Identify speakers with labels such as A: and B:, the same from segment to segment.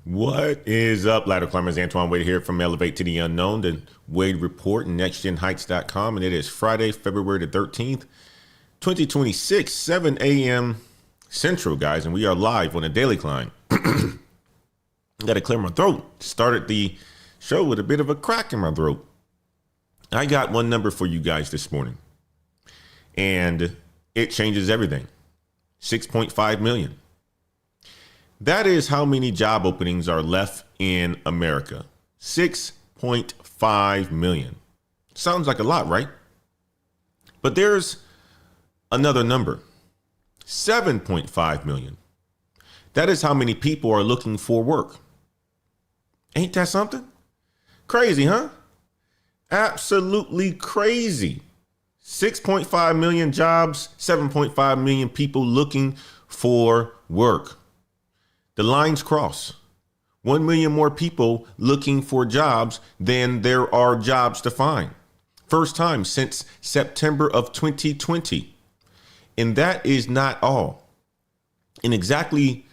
A: What is up, ladder climbers? Antoine Wade here from Elevate to the Unknown, the Wade Report, and NextGenHeights.com. And it is Friday, February the 13th, 2026, 7 a.m. Central, guys. And we are live on a daily climb. Got to clear my throat. Started the show with a bit of a crack in my throat. I got one number for you guys this morning, and it changes everything. 6.5 million. That is how many job openings are left in America. 6.5 million. Sounds like a lot, right? But there's another number. 7.5 million. That is how many people are looking for work. Ain't that something? Crazy, huh? Absolutely crazy. 6.5 million jobs, 7.5 million people looking for work. The lines cross. 1 million more people looking for jobs than there are jobs to find. First time since September of 2020. And that is not all. In exactly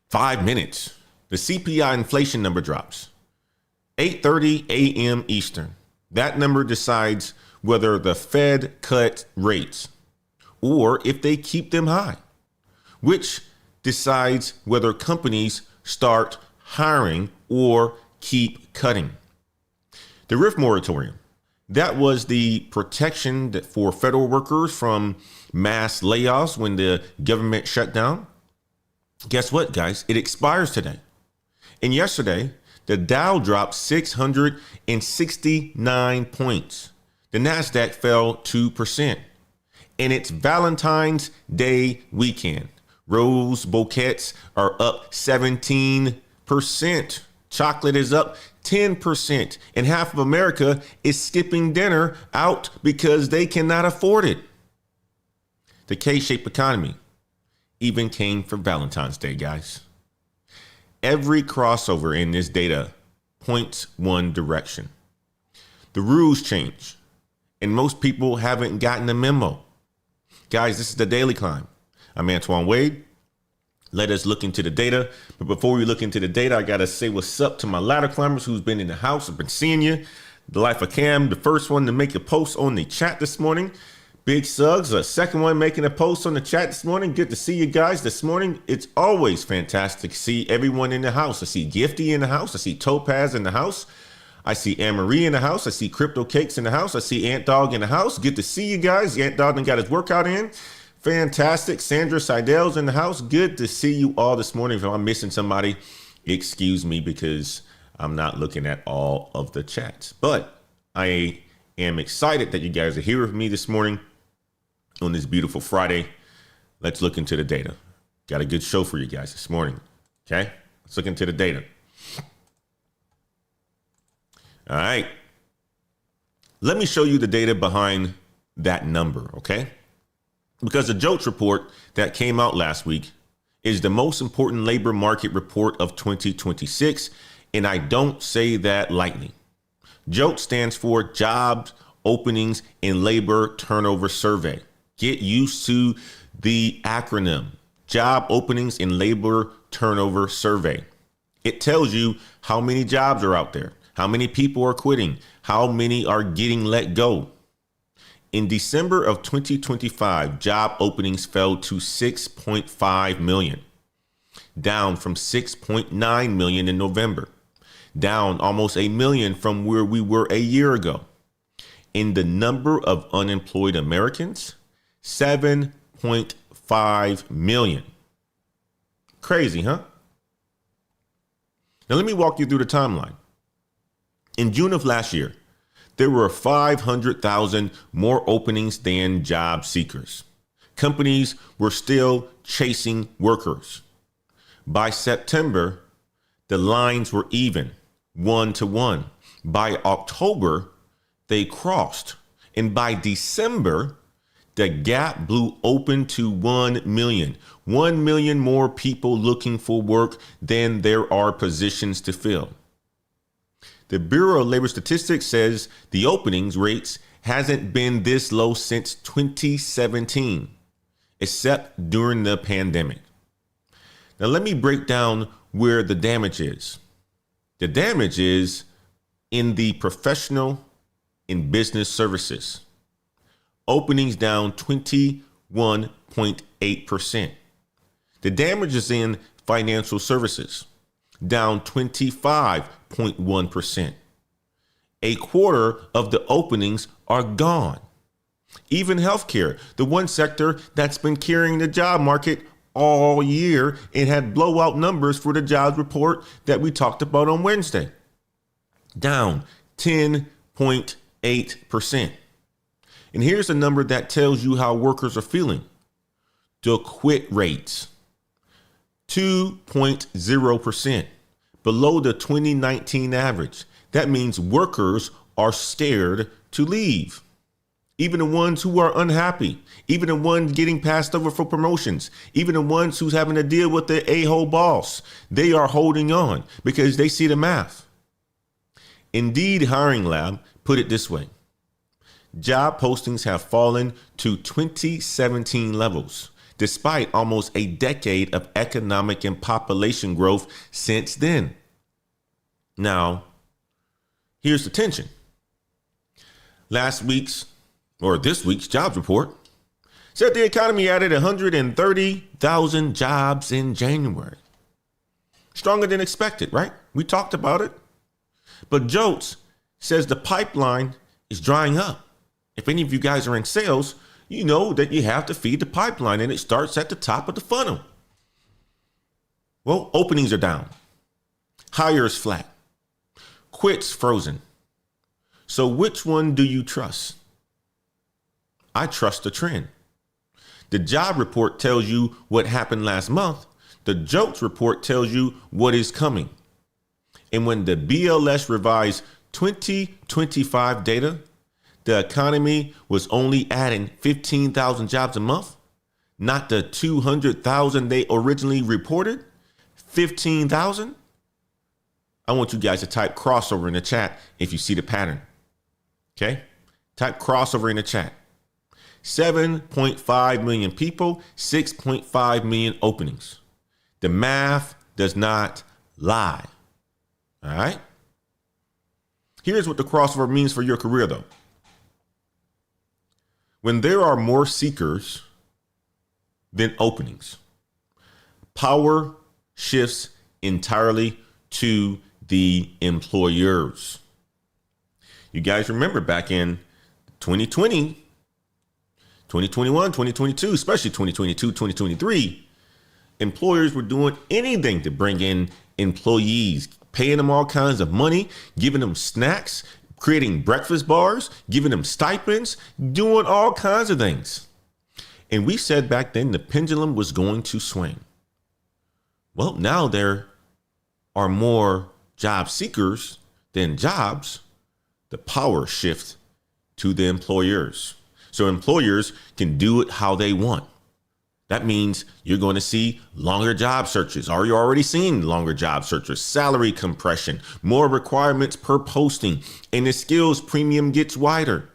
A: 5 minutes, the CPI inflation number drops. 8:30 a.m. Eastern. That number decides whether the Fed cut rates or if they keep them high, which decides whether companies start hiring or keep cutting. The RIF moratorium, that was the protection that for federal workers from mass layoffs when the government shut down. Guess what, guys? It expires today. And yesterday, the Dow dropped 669 points. The NASDAQ fell 2%. And it's Valentine's Day weekend. Rose bouquets are up 17%. Chocolate is up 10%. And half of America is skipping dinner out because they cannot afford it. The K-shaped economy even came for Valentine's Day, guys. Every crossover in this data points one direction. The rules change, and most people haven't gotten the memo. Guys, this is the Daily Climb. I'm Antoine Wade. Let us look into the data. But before we look into the data, I got to say what's up to my ladder climbers who's been in the house. I've been seeing you. The Life of Cam, the first one to make a post on the chat this morning. Big Suggs, a second one making a post on the chat this morning. Good to see you guys this morning. It's always fantastic to see everyone in the house. I see Gifty in the house. I see Topaz in the house. I see Anne-Marie in the house. I see Crypto Cakes in the house. I see Ant Dog in the house. Good to see you guys. Ant Dog done got his workout in. Fantastic. Sandra Seidel's in the house. Good to see you all this morning. If I'm missing somebody, excuse me because I'm not looking at all of the chats. But I am excited that you guys are here with me this morning on this beautiful Friday. Let's look into the data. Got a good show for you guys this morning. Okay, let's look into the data. All right. Let me show you the data behind that number, okay? Because the JOLTS report that came out last week is the most important labor market report of 2026, and I don't say that lightly. JOLTS stands for Jobs Openings and Labor Turnover Survey. Get used to the acronym, Job Openings and Labor Turnover Survey. It tells you how many jobs are out there, how many people are quitting, how many are getting let go. In December of 2025, job openings fell to 6.5 million, down from 6.9 million in November, down almost a million from where we were a year ago. In the number of unemployed Americans, 7.5 million. Crazy, huh? Now, let me walk you through the timeline. In June of last year, there were 500,000 more openings than job seekers. Companies were still chasing workers. By September, the lines were even, 1-to-1. By October, they crossed. And by December, the gap blew open to 1 million. 1 million more people looking for work than there are positions to fill. The Bureau of Labor Statistics says the openings rates hasn't been this low since 2017, except during the pandemic. Now, let me break down where the damage is. The damage is in the professional and business services. Openings down 21.8%. The damage is in financial services, down 25.1%. A quarter of the openings are gone. Even healthcare, the one sector that's been carrying the job market all year, it had blowout numbers for the jobs report that we talked about on Wednesday, down 10.8%. And here's a number that tells you how workers are feeling. The quit rates, 2.0%, below the 2019 average. That means workers are scared to leave. Even the ones who are unhappy, even the ones getting passed over for promotions, even the ones who's having to deal with the a-hole boss, they are holding on because they see the math. Indeed Hiring Lab put it this way. Job postings have fallen to 2017 levels, despite almost a decade of economic and population growth since then. Now, here's the tension. This week's jobs report said the economy added 130,000 jobs in January. Stronger than expected, right? We talked about it. But JOLTS says the pipeline is drying up. If any of you guys are in sales, you know that you have to feed the pipeline and it starts at the top of the funnel. Well, openings are down. Hires flat. Quits frozen. So which one do you trust? I trust the trend. The job report tells you what happened last month. The JOLTS report tells you what is coming. And when the BLS revised 2025 data, the economy was only adding 15,000 jobs a month, not the 200,000 they originally reported, 15,000. I want you guys to type crossover in the chat if you see the pattern. Okay? Type crossover in the chat. 7.5 million people, 6.5 million openings. The math does not lie. All right? Here's what the crossover means for your career, though. When there are more seekers than openings, power shifts entirely to the employers. You guys remember back in 2020, 2021, 2022, especially 2022, 2023, employers were doing anything to bring in employees, paying them all kinds of money, giving them snacks, creating breakfast bars, giving them stipends, doing all kinds of things. And we said back then the pendulum was going to swing. Well, now there are more job seekers than jobs. The power shifts to the employers. So employers can do it how they want. That means you're going to see longer job searches. Are you already seeing longer job searches? Salary compression, more requirements per posting, and the skills premium gets wider.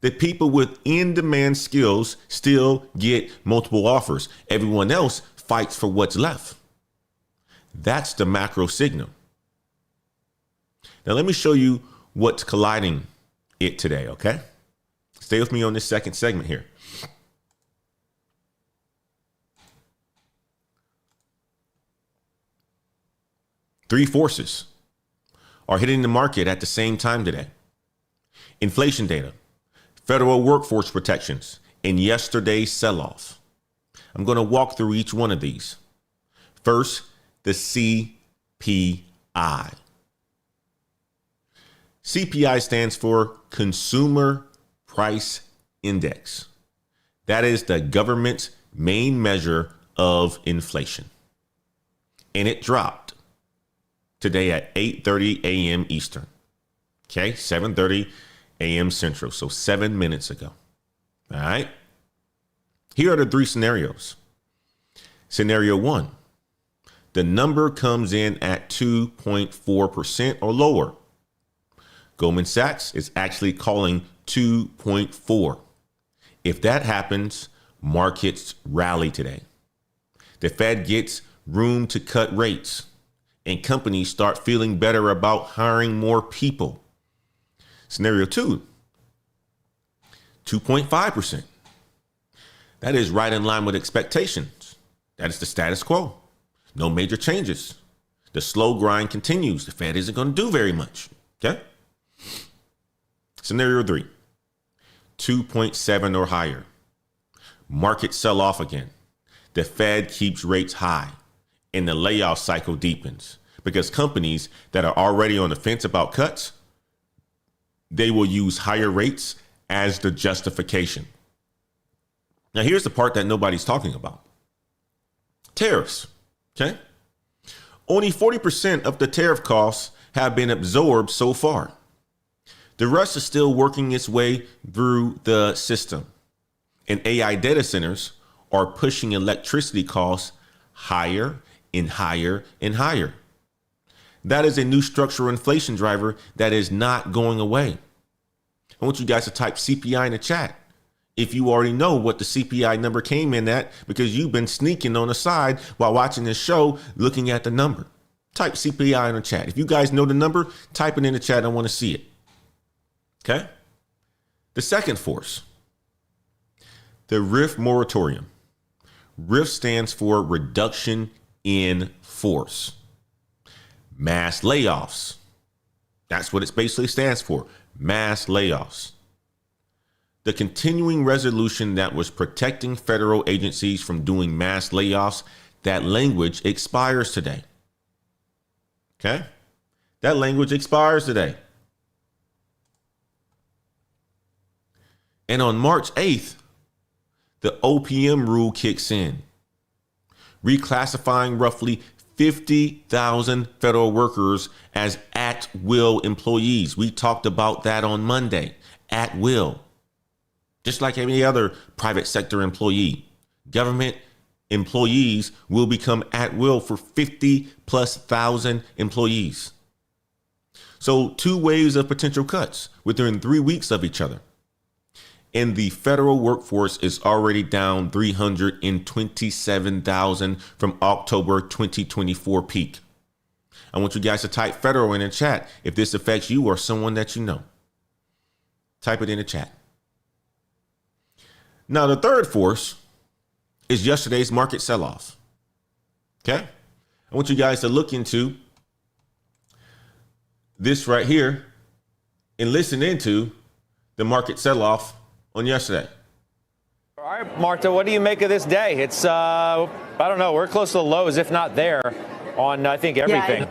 A: The people with in-demand skills still get multiple offers. Everyone else fights for what's left. That's the macro signal. Now let me show you what's colliding it today, okay? Stay with me on this second segment here. Three forces are hitting the market at the same time today. Inflation data, federal workforce protections, and yesterday's sell-off. I'm going to walk through each one of these. First, the CPI. CPI stands for Consumer Price Index. That is the government's main measure of inflation. And it dropped today at 8:30 a.m. Eastern. Okay, 7:30 a.m. Central. So 7 minutes ago. All right. Here are the three scenarios. Scenario one, the number comes in at 2.4% or lower. Goldman Sachs is actually calling 2.4. If that happens, markets rally today. The Fed gets room to cut rates, and companies start feeling better about hiring more people. Scenario 2, 2.5%. That is right in line with expectations. That is the status quo. No major changes. The slow grind continues. The Fed isn't going to do very much. Okay. Scenario 3, 2.7 or higher. Market sell off again. The Fed keeps rates high and the layoff cycle deepens because companies that are already on the fence about cuts, they will use higher rates as the justification. Now, here's the part that nobody's talking about. Tariffs. Okay. Only 40% of the tariff costs have been absorbed so far. The rest is still working its way through the system. And AI data centers are pushing electricity costs higher and higher and higher. That is a new structural inflation driver that is not going away. I want you guys to type CPI in the chat if you already know what the CPI number came in at, because you've been sneaking on the side while watching this show, looking at the number. Type CPI in the chat. If you guys know the number, type it in the chat. I want to see it. Okay. The second force, the RIF moratorium. RIF stands for reduction in force. Mass layoffs. That's what it basically stands for. Mass layoffs. The continuing resolution that was protecting federal agencies from doing mass layoffs, that language expires today. Okay? That language expires today. And on March 8th, the OPM rule kicks in, reclassifying roughly 50,000 federal workers as at-will employees. We talked about that on Monday. At will. Just like any other private sector employee, government employees will become at will for 50,000+ employees. So 2 waves of potential cuts within 3 weeks of each other. And the federal workforce is already down 327,000 from October 2024 peak. I want you guys to type federal in the chat if this affects you or someone that you know. Type it in the chat. Now, the third force is yesterday's market sell-off. Okay. I want you guys to look into this right here and listen into the market sell-off on yesterday.
B: All right, Marta, what do you make of this day? It's, I don't know, we're close to the lows, if not there, on, I think, everything.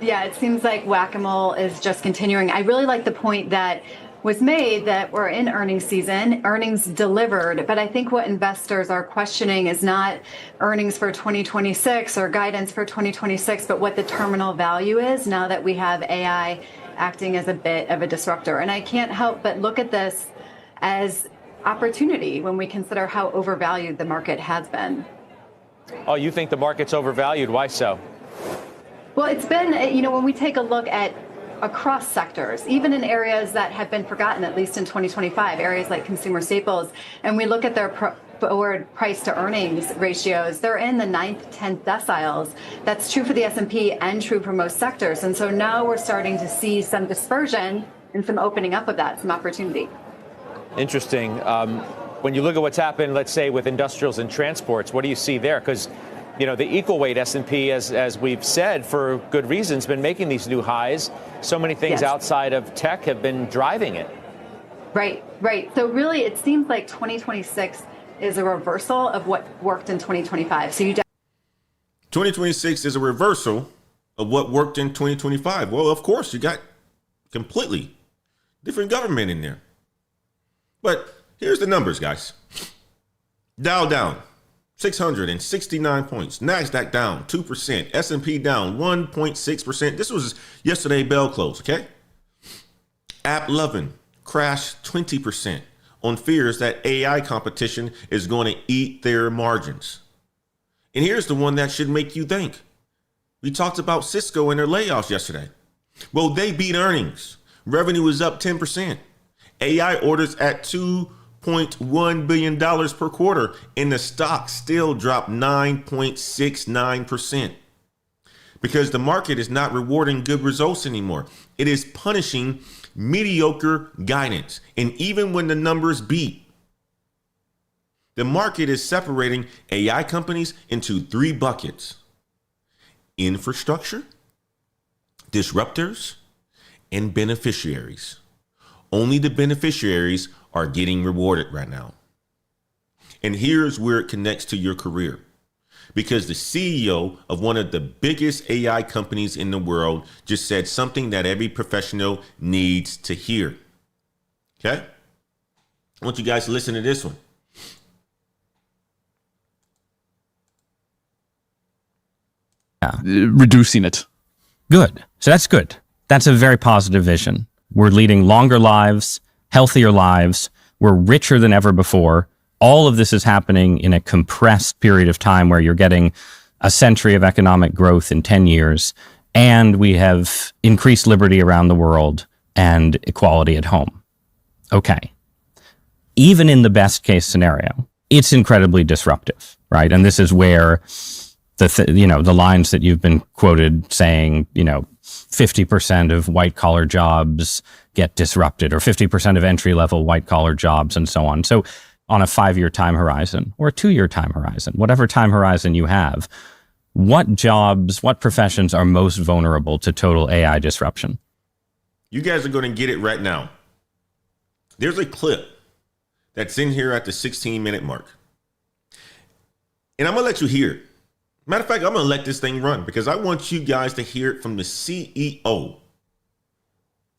C: Yeah, it seems like whack-a-mole is just continuing. I really like the point that was made that we're in earnings season, earnings delivered, but I think what investors are questioning is not earnings for 2026 or guidance for 2026, but what the terminal value is now that we have AI acting as a bit of a disruptor. And I can't help but look at this as opportunity when we consider how overvalued the market has been.
B: Oh, you think the market's overvalued? Why so?
C: Well, it's been, when we take a look at across sectors, even in areas that have been forgotten, at least in 2025, areas like consumer staples, and we look at their forward price to earnings ratios, they're in the 9th, 10th deciles. That's true for the S&P and true for most sectors. And so now we're starting to see some dispersion and some opening up of that, some opportunity.
B: Interesting. When you look at what's happened, let's say, with industrials and transports, what do you see there? Because, the equal weight S&P, as we've said, for good reasons, been making these new highs. So many things outside of tech have been driving it.
C: Right. So really, it seems like 2026 is a reversal of what worked in 2025. So
A: 2026 is a reversal of what worked in 2025. Well, of course, you got completely different government in there. But here's the numbers, guys. Dow down 669 points. NASDAQ down 2%. S&P down 1.6%. This was yesterday bell close, okay? AppLovin crashed 20% on fears that AI competition is going to eat their margins. And here's the one that should make you think. We talked about Cisco and their layoffs yesterday. Well, they beat earnings. Revenue is up 10%. AI orders at $1.1 billion per quarter, and the stock still dropped 9.69%. Because the market is not rewarding good results anymore. It is punishing mediocre guidance. And even when the numbers beat, the market is separating AI companies into three buckets: infrastructure, disruptors, and beneficiaries. Only the beneficiaries are getting rewarded right now. And here's where it connects to your career. Because the CEO of one of the biggest AI companies in the world just said something that every professional needs to hear. Okay? I want you guys to listen to this one.
D: Reducing it.
E: Good. So that's good. That's a very positive vision. We're leading longer lives, healthier lives. We're richer than ever before. All of this is happening in a compressed period of time where you're getting a century of economic growth in 10 years, and we have increased liberty around the world and equality at home. Okay. Even in the best case scenario, it's incredibly disruptive, right? And this is where the lines that you've been quoted saying, 50% of white collar jobs get disrupted, or 50% of entry level white collar jobs, and so on. So on a 5-year time horizon or a 2-year time horizon, whatever time horizon you have, what jobs, what professions are most vulnerable to total AI disruption?
A: You guys are going to get it right now. There's a clip that's in here at the 16-minute mark. And I'm going to let you hear it. Matter of fact, I'm going to let this thing run because I want you guys to hear it from the CEO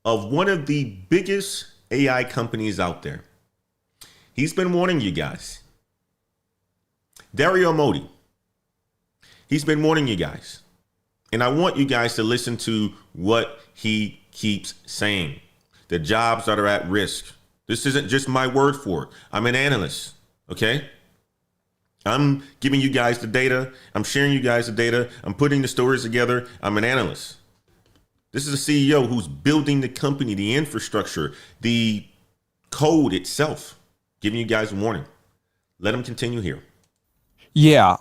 A: of one of the biggest AI companies out there. He's been warning you guys. Dario Modi. He's been warning you guys. And I want you guys to listen to what he keeps saying. The jobs that are at risk. This isn't just my word for it. I'm an analyst. Okay? I'm giving you guys the data. I'm sharing you guys the data. I'm putting the stories together. I'm an analyst. This is a CEO who's building the company, the infrastructure, the code itself. Giving you guys a warning. Let him continue here.
D: Yeah,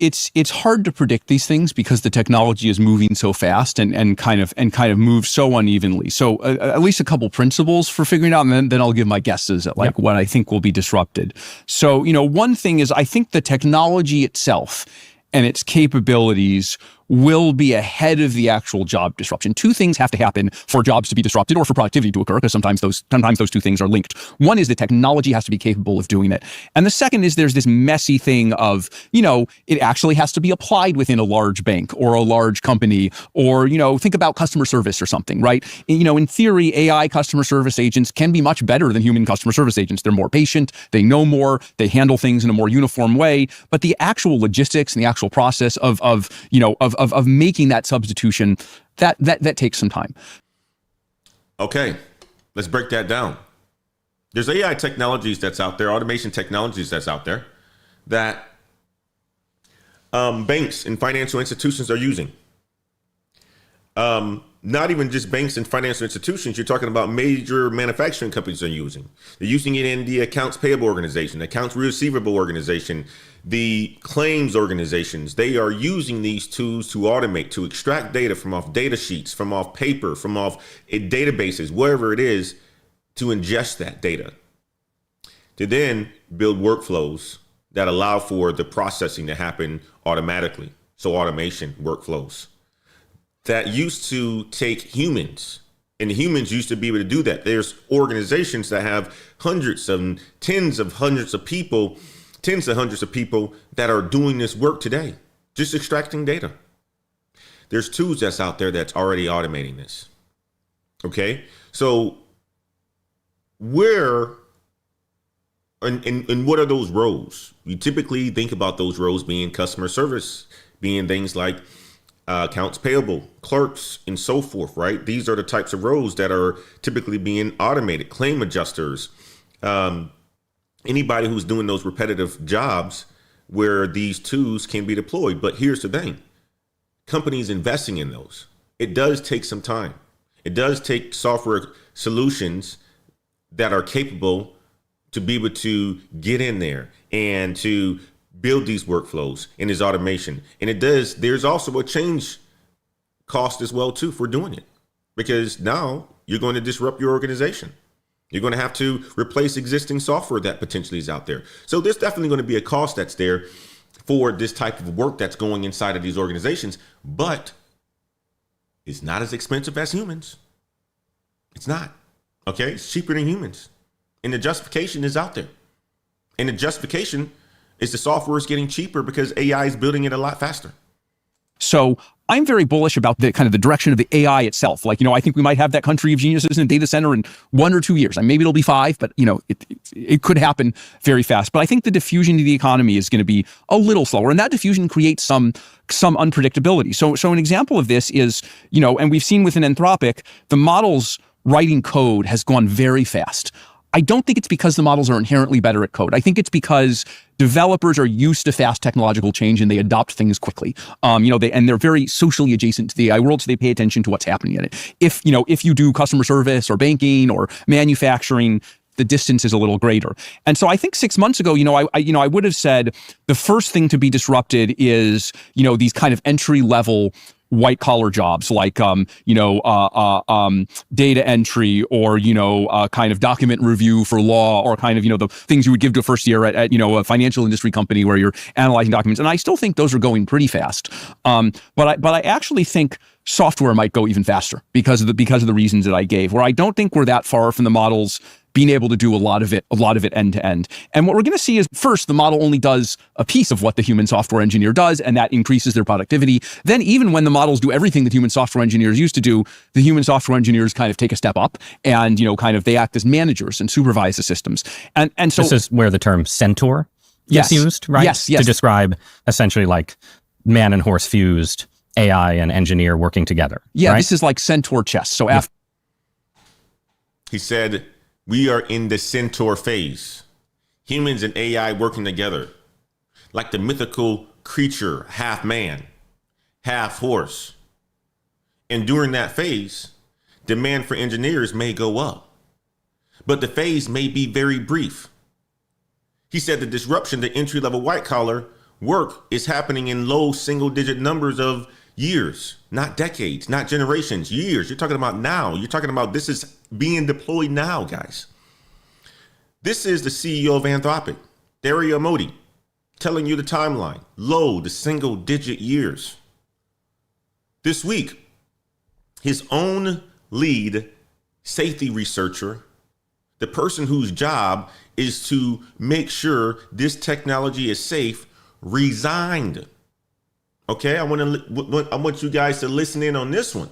D: it's hard to predict these things because the technology is moving so fast and kind of moves so unevenly. So at least a couple principles for figuring out, and then I'll give my guesses at what I think will be disrupted. So one thing is I think the technology itself and its capabilities will be ahead of the actual job disruption. Two things have to happen for jobs to be disrupted or for productivity to occur, because sometimes those two things are linked. One is the technology has to be capable of doing it. And the second is there's this messy thing of, it actually has to be applied within a large bank or a large company, or, think about customer service or something, right? In theory, AI customer service agents can be much better than human customer service agents. They're more patient, they know more, they handle things in a more uniform way, but the actual logistics and the actual process of making that substitution, that takes some time.
A: Okay, let's break that down. There's AI technologies that's out there, automation technologies that's out there that banks and financial institutions are using. Not even just banks and financial institutions. You're talking about major manufacturing companies are using. They're using it in the accounts payable organization, accounts receivable organization, the claims organizations. They are using these tools to automate, to extract data from off data sheets, from off paper, from off databases, wherever it is, to ingest that data, to then build workflows that allow for the processing to happen automatically. So automation workflows that used to take humans, and humans used to be able to do that. There's organizations that have hundreds and tens of hundreds of people that are doing this work today, just extracting data. There's tools that's out there that's already automating this. Okay, so where and what are those roles? You typically think about those roles being customer service, being things like accounts payable, clerks, and so forth, right? These are the types of roles that are typically being automated. Claim adjusters, anybody who's doing those repetitive jobs where these tools can be deployed. But here's the thing, companies investing in those, it does take some time. It does take software solutions that are capable to be able to get in there and to build these workflows and this automation. And there's also a change cost as well too for doing it, because now you're going to disrupt your organization. You're going to have to replace existing software that potentially is out there. So there's definitely going to be a cost that's there for this type of work that's going inside of these organizations, but it's not as expensive as humans. It's not. Okay, it's cheaper than humans. And the justification is out there. And the justification is the software is getting cheaper because AI is building it a lot faster.
D: So I'm very bullish about the kind of the direction of the AI itself. Like, I think we might have that country of geniuses in a data center in 1 or 2 years. And maybe it'll be 5, but it could happen very fast. But I think the diffusion to the economy is going to be a little slower, and that diffusion creates some unpredictability. So an example of this is, and we've seen within Anthropic, the models writing code has gone very fast. I don't think it's because the models are inherently better at code. I think it's because developers are used to fast technological change and they adopt things quickly. They're very socially adjacent to the AI world, so they pay attention to what's happening in it. If you do customer service or banking or manufacturing, the distance is a little greater. And so I think 6 months ago, I would have said the first thing to be disrupted is, these kind of entry level white collar jobs like, data entry or, kind of document review for law, or kind of, the things you would give to a first year at a financial industry company where you're analyzing documents. And I still think those are going pretty fast. But I actually think software might go even faster because of the reasons that I gave, where I don't think we're that far from the models being able to do a lot of it end to end. And what we're going to see is, first, the model only does a piece of what the human software engineer does, and that increases their productivity. Then even when the models do everything that human software engineers used to do, the human software engineers kind of take a step up and, they act as managers and supervise the systems. And so
E: this is where the term centaur
D: yes,
E: is used, right?
D: Yes.
E: To describe essentially like man and horse fused AI and engineer working together.
D: Yeah,
E: right?
D: This is like centaur chess. So after
A: he said, we are in the centaur phase. Humans and AI working together. Like the mythical creature, half man, half horse. And during that phase, demand for engineers may go up. But the phase may be very brief. He said the disruption to entry-level white-collar work is happening in low single-digit numbers of years, not decades, not generations, years. You're talking about now. You're talking about this is being deployed now, guys. This is the CEO of Anthropic, Dario Amodei, telling you the timeline, low to single-digit years. This week, his own lead safety researcher, the person whose job is to make sure this technology is safe, resigned. Okay, I want you guys to listen in on this one.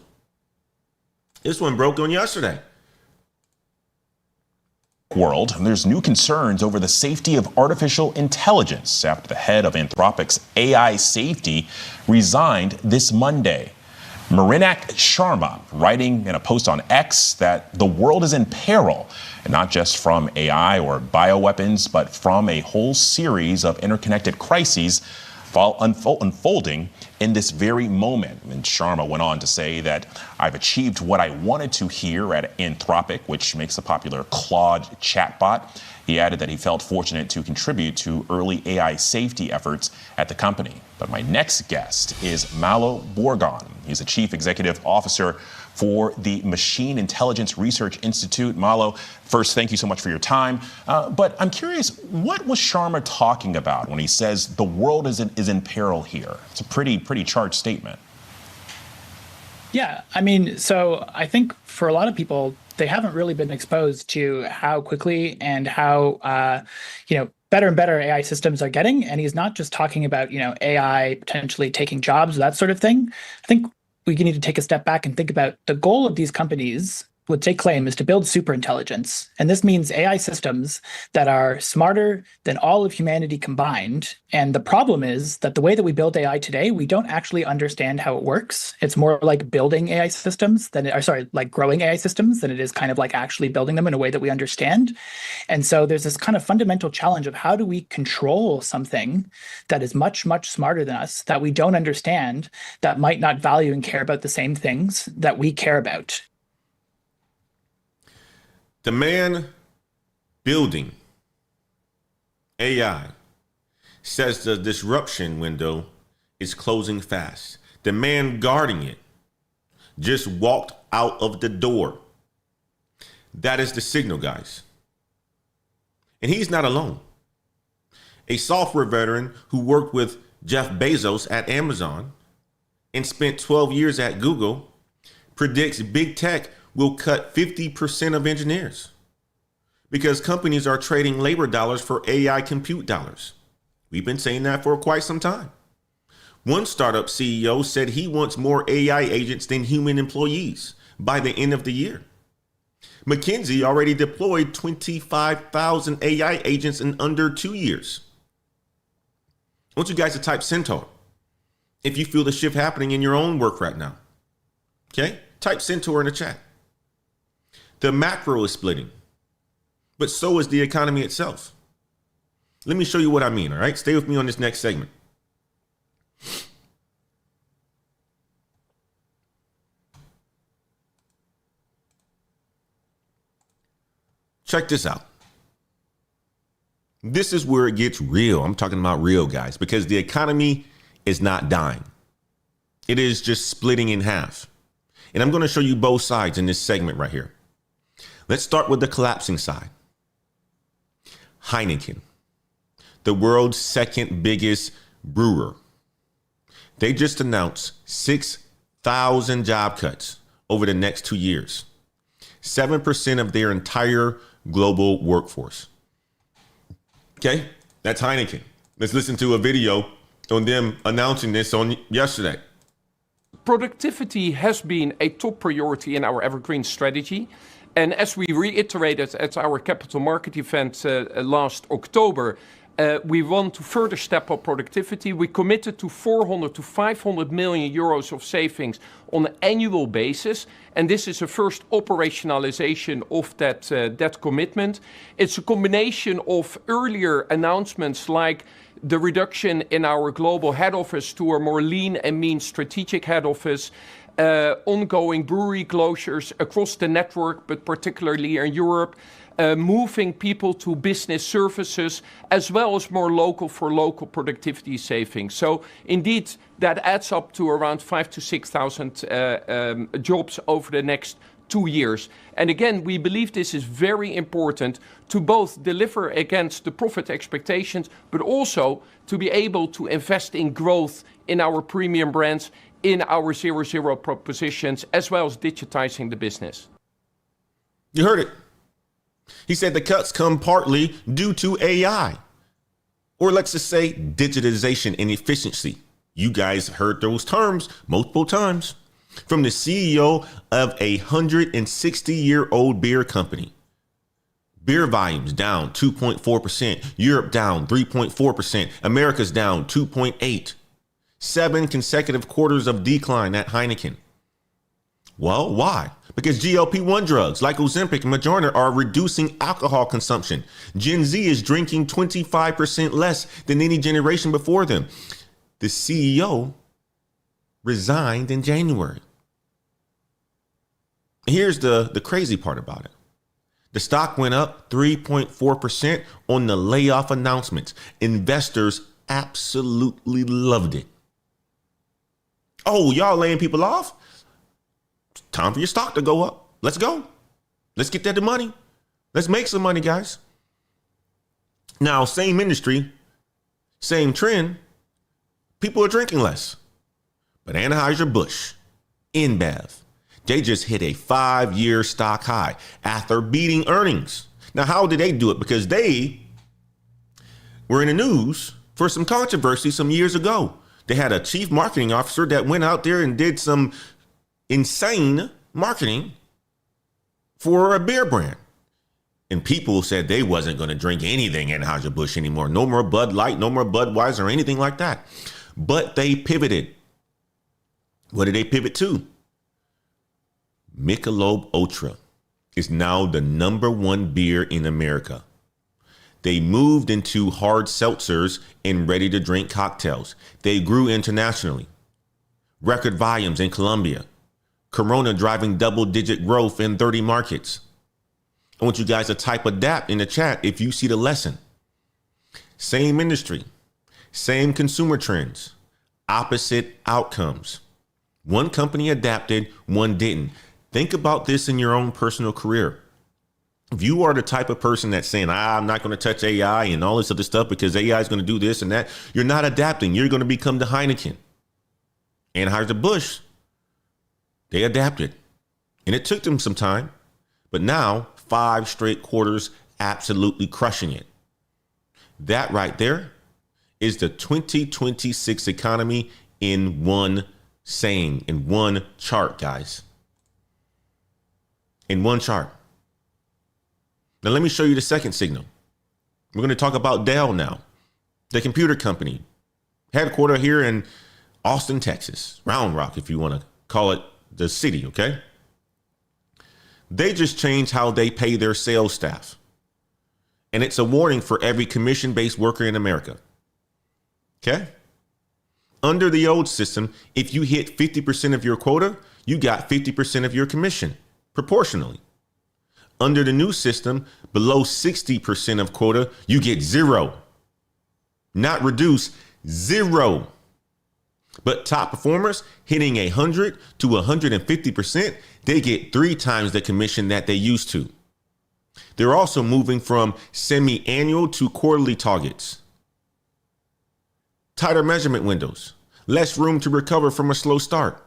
A: This one broke on yesterday.
F: World, there's new concerns over the safety of artificial intelligence after the head of Anthropic's AI safety resigned this Monday. Marinak Sharma writing in a post on X that the world is in peril, and not just from AI or bioweapons, but from a whole series of interconnected crises unfolding in this very moment. And Sharma went on to say that I've achieved what I wanted to here at Anthropic, which makes the popular Claude chatbot. He added that he felt fortunate to contribute to early AI safety efforts at the company. But my next guest is Malo Borgon. He's the chief executive officer for the Machine Intelligence Research Institute. Malo, first, thank you so much for your time. But I'm curious, what was Sharma talking about when he says the world is in peril here? It's a pretty charged statement.
G: Yeah, I mean, so I think for a lot of people, they haven't really been exposed to how quickly and how, better and better AI systems are getting. And he's not just talking about, AI potentially taking jobs, that sort of thing. I think we need to take a step back and think about the goal of these companies, what they claim is to build superintelligence. And this means AI systems that are smarter than all of humanity combined. And the problem is that the way that we build AI today, we don't actually understand how it works. It's more like building AI systems like growing AI systems than it is kind of like actually building them in a way that we understand. And so there's this kind of fundamental challenge of how do we control something that is much, much smarter than us, that we don't understand, that might not value and care about the same things that we care about.
A: The man building AI says the disruption window is closing fast. The man guarding it just walked out of the door. That is the signal, guys. And he's not alone. A software veteran who worked with Jeff Bezos at Amazon and spent 12 years at Google predicts big tech will cut 50% of engineers because companies are trading labor dollars for AI compute dollars. We've been saying that for quite some time. One startup CEO said he wants more AI agents than human employees by the end of the year. McKinsey already deployed 25,000 AI agents in under 2 years. I want you guys to type Centaur if you feel the shift happening in your own work right now. Okay? Type Centaur in the chat. The macro is splitting, but so is the economy itself. Let me show you what I mean, all right? Stay with me on this next segment. Check this out. This is where it gets real. I'm talking about real, guys, because the economy is not dying. It is just splitting in half. And I'm going to show you both sides in this segment right here. Let's start with the collapsing side. Heineken, the world's second biggest brewer. They just announced 6,000 job cuts over the next 2 years. 7% of their entire global workforce. Okay, that's Heineken. Let's listen to a video on them announcing this on yesterday.
H: Productivity has been a top priority in our Evergreen strategy. And as we reiterated at our capital market event last October, we want to further step up productivity. We committed to 400 to 500 million euros of savings on an annual basis. And this is a first operationalization of that commitment. It's a combination of earlier announcements like the reduction in our global head office to a more lean and mean strategic head office, ongoing brewery closures across the network, but particularly in Europe, moving people to business services, as well as more local for local productivity savings. So indeed, that adds up to around 5,000 to 6,000 jobs over the next 2 years. And again, we believe this is very important to both deliver against the profit expectations, but also to be able to invest in growth in our premium brands, in our 0-0 propositions, as well as digitizing the business.
A: You heard it. He said the cuts come partly due to AI, or let's just say digitization and efficiency. You guys heard those terms multiple times from the CEO of a 160-year-old beer company. Beer volumes down 2.4%, Europe down 3.4%, America's down 2.8%. 7 consecutive quarters of decline at Heineken. Well, why? Because GLP-1 drugs like Ozempic and Moderna are reducing alcohol consumption. Gen Z is drinking 25% less than any generation before them. The CEO resigned in January. Here's the crazy part about it. The stock went up 3.4% on the layoff announcements. Investors absolutely loved it. Oh, y'all laying people off? Time for your stock to go up. Let's go. Let's get that money. Let's make some money, guys. Now, same industry, same trend. People are drinking less. But Anheuser-Busch, InBev, they just hit a 5-year stock high after beating earnings. Now, how did they do it? Because they were in the news for some controversy some years ago. They had a chief marketing officer that went out there and did some insane marketing for a beer brand. And people said they wasn't going to drink anything Anheuser-Busch anymore. No more Bud Light, no more Budweiser or anything like that. But they pivoted. What did they pivot to? Michelob Ultra is now the #1 beer in America. They moved into hard seltzers and ready-to-drink cocktails. They grew internationally. Record volumes in Colombia. Corona driving double-digit growth in 30 markets. I want you guys to type adapt in the chat if you see the lesson. same industry, same consumer trends, opposite outcomes. One company adapted, one didn't. Think about this in your own personal career. If you are the type of person that's saying, I'm not going to touch AI and all this other stuff because AI is going to do this and that, you're not adapting. You're going to become the Heineken. Anheuser-Busch, they adapted. And it took them some time. But now, 5 straight quarters, absolutely crushing it. That right there is the 2026 economy in one saying, in one chart, guys. In one chart. Now, let me show you the second signal. We're going to talk about Dell now, the computer company, headquartered here in Austin, Texas, Round Rock, if you want to call it the city, okay? They just changed how they pay their sales staff. And it's a warning for every commission-based worker in America. Okay? Under the old system, if you hit 50% of your quota, you got 50% of your commission, proportionally. Under the new system, below 60% of quota, you get 0. Not reduce, 0. But top performers hitting 100 to 150%, they get 3 times the commission that they used to. They're also moving from semi-annual to quarterly targets. Tighter measurement windows, less room to recover from a slow start.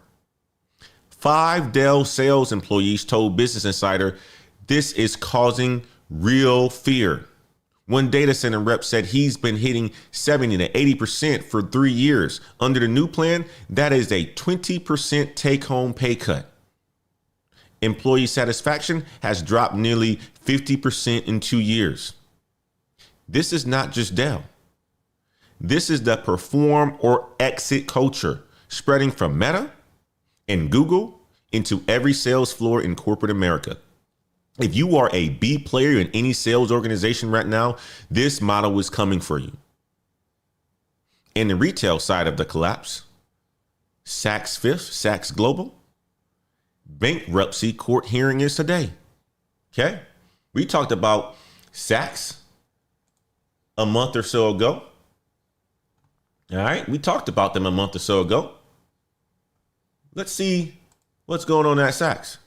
A: 5 Dell sales employees told Business Insider this is causing real fear. One data center rep said he's been hitting 70 to 80% for 3 years. Under the new plan, that is a 20% take-home pay cut. Employee satisfaction has dropped nearly 50% in 2 years. This is not just Dell. This is the perform or exit culture spreading from Meta and Google into every sales floor in corporate America. If you are a B player in any sales organization right now, this model is coming for you. In the retail side of the collapse, Saks Fifth, Saks Global, bankruptcy court hearing is today. Okay. We talked about Saks a month or so ago. All right. We talked about them a month or so ago. Let's see what's going on at Saks.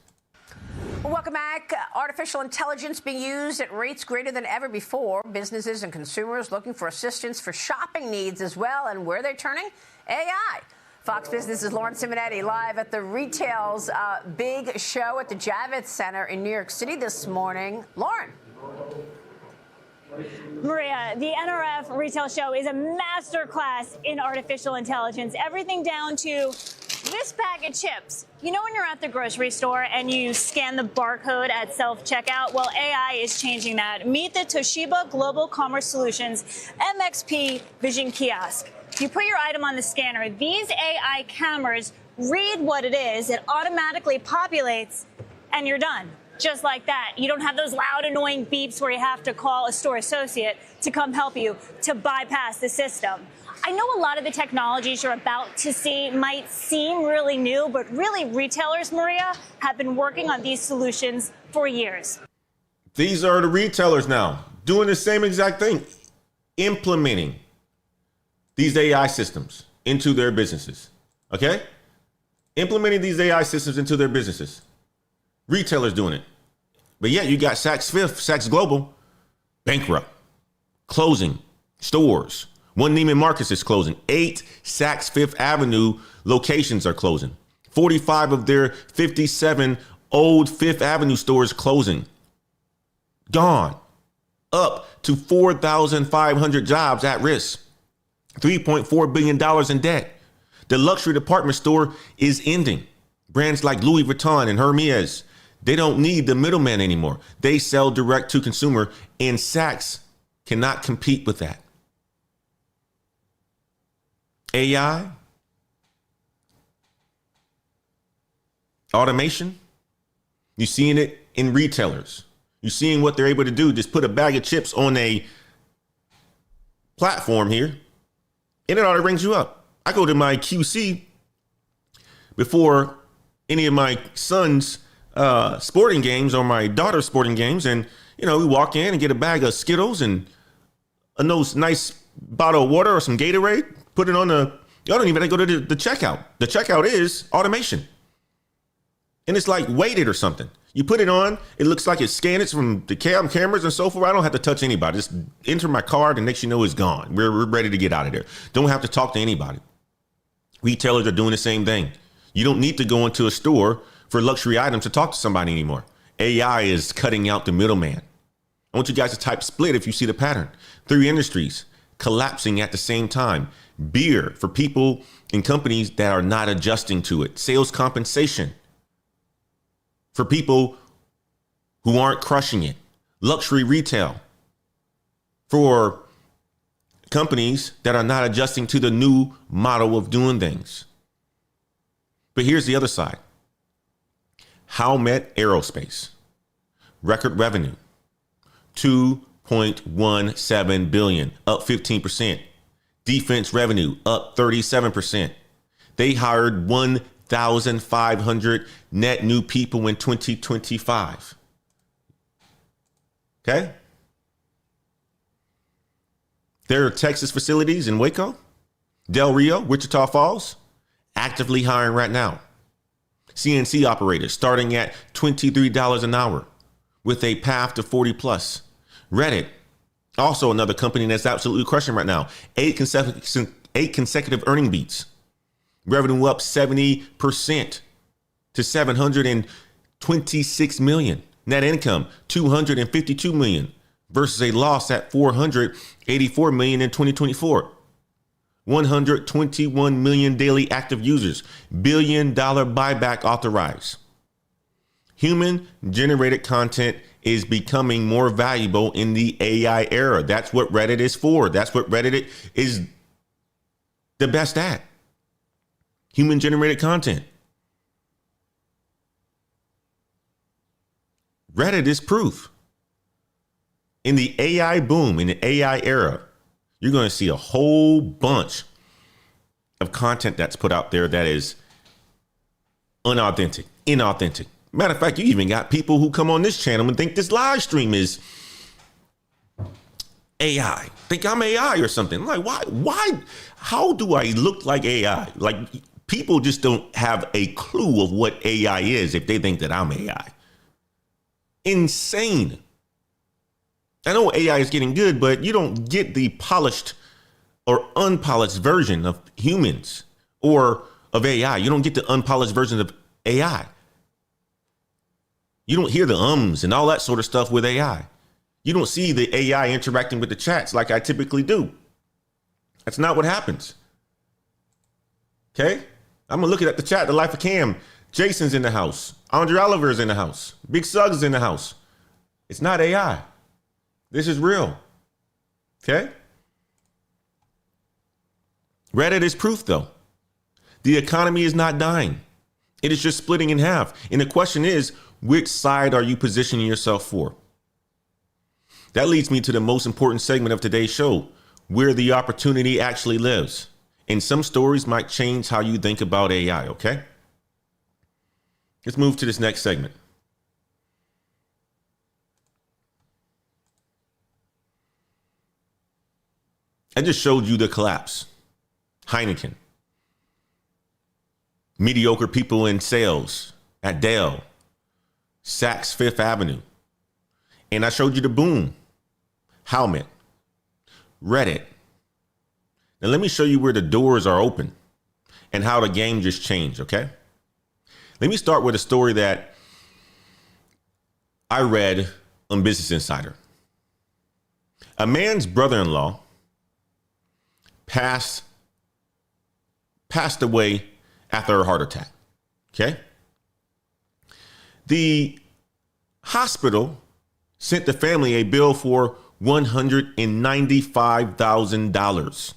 I: Welcome back. Artificial intelligence being used at rates greater than ever before. Businesses and consumers looking for assistance for shopping needs as well. And where they're turning? AI. Fox Business's Lauren Simonetti live at the Retail's big show at the Javits Center in New York City this morning. Lauren.
J: Maria, the NRF retail show is a masterclass in artificial intelligence. Everything down to this bag of chips. You know when you're at the grocery store and you scan the barcode at self-checkout? Well, AI is changing that. Meet the Toshiba Global Commerce Solutions MXP Vision Kiosk. You put your item on the scanner. These AI cameras read what it is. It automatically populates, and you're done. Just like that. You don't have those loud, annoying beeps where you have to call a store associate to come help you to bypass the system. I know a lot of the technologies you're about to see might seem really new, but really retailers, Maria, have been working on these solutions for years.
A: These are the retailers now doing the same exact thing, implementing these AI systems into their businesses. Okay? Implementing these AI systems into their businesses. Retailers doing it. But yet you got Saks Fifth, Saks Global, bankrupt, closing stores. One Neiman Marcus is closing. 8 Saks Fifth Avenue locations are closing. 45 of their 57 old Fifth Avenue stores closing. Gone. Up to 4,500 jobs at risk. $3.4 billion in debt. The luxury department store is ending. Brands like Louis Vuitton and Hermes, they don't need the middleman anymore. They sell direct to consumer, and Saks cannot compete with that. AI, automation, you're seeing it in retailers. You're seeing what they're able to do. Just put a bag of chips on a platform here, and it already rings you up. I go to my QC before any of my son's sporting games or my daughter's sporting games, and we walk in and get a bag of Skittles and a nice bottle of water or some Gatorade, put it on y'all don't even have to go to the checkout. The checkout is automation. And it's like weighted or something. You put it on, it looks like it's scanned it from the cameras and so forth. I don't have to touch anybody. Just enter my card and next you know it's gone. We're ready to get out of there. Don't have to talk to anybody. Retailers are doing the same thing. You don't need to go into a store for luxury items to talk to somebody anymore. AI is cutting out the middleman. I want you guys to type split if you see the pattern. 3 industries collapsing at the same time. Beer for people and companies that are not adjusting to it. Sales compensation for people who aren't crushing it. Luxury retail for companies that are not adjusting to the new model of doing things. But here's the other side. Howmet Aerospace, record revenue, $2.17 billion, up 15%. Defense revenue up 37%. They hired 1,500 net new people in 2025. Okay. There are Texas facilities in Waco, Del Rio, Wichita Falls, actively hiring right now. CNC operators starting at $23 an hour with a path to 40 plus. Reddit, also another company that's absolutely crushing right now. 8 consecutive earning beats. Revenue up 70% to $726 million. Net income $252 million versus a loss at $484 million in 2024. 121 million daily active users. $1 billion buyback authorized. Human generated content is becoming more valuable in the AI era. That's what Reddit is for. That's what Reddit is the best at. Human generated content. Reddit is proof. In the AI boom, in the AI era, you're going to see a whole bunch of content that's put out there that is inauthentic. Matter of fact, you even got people who come on this channel and think this live stream is AI. Think I'm AI or something. I'm like, why? How do I look like AI? Like, people just don't have a clue of what AI is if they think that I'm AI. Insane. I know AI is getting good, but you don't get the polished or unpolished version of humans or of AI. You don't get the unpolished version of AI. You don't hear the ums and all that sort of stuff with AI. You don't see the AI interacting with the chats like I typically do. That's not what happens. Okay? I'm gonna look at the chat, the life of Cam. Jason's in the house. Andre Oliver's in the house. Big Suggs is in the house. It's not AI. This is real. Okay? Reddit is proof, though. The economy is not dying. It is just splitting in half. And the question is, which side are you positioning yourself for? That leads me to the most important segment of today's show, where the opportunity actually lives. And some stories might change how you think about AI, okay? Let's move to this next segment. I just showed you the collapse. Heineken. Mediocre people in sales at Dell. Saks Fifth Avenue. And I showed you the boom. Howmet. Reddit. Now let me show you where the doors are open and how the game just changed, okay? Let me start with a story that I read on Business Insider. A man's brother-in-law passed away after a heart attack, okay? The hospital sent the family a bill for $195,000.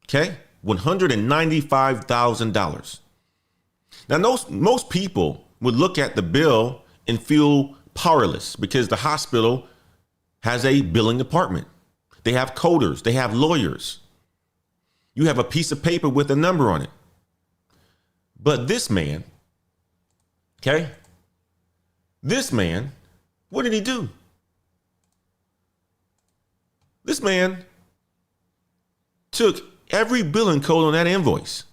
A: Okay? $195,000. Now, most people would look at the bill and feel powerless because the hospital has a billing department. They have coders. They have lawyers. You have a piece of paper with a number on it. But this man, okay? This man, what did he do? This man took every billing code on that invoice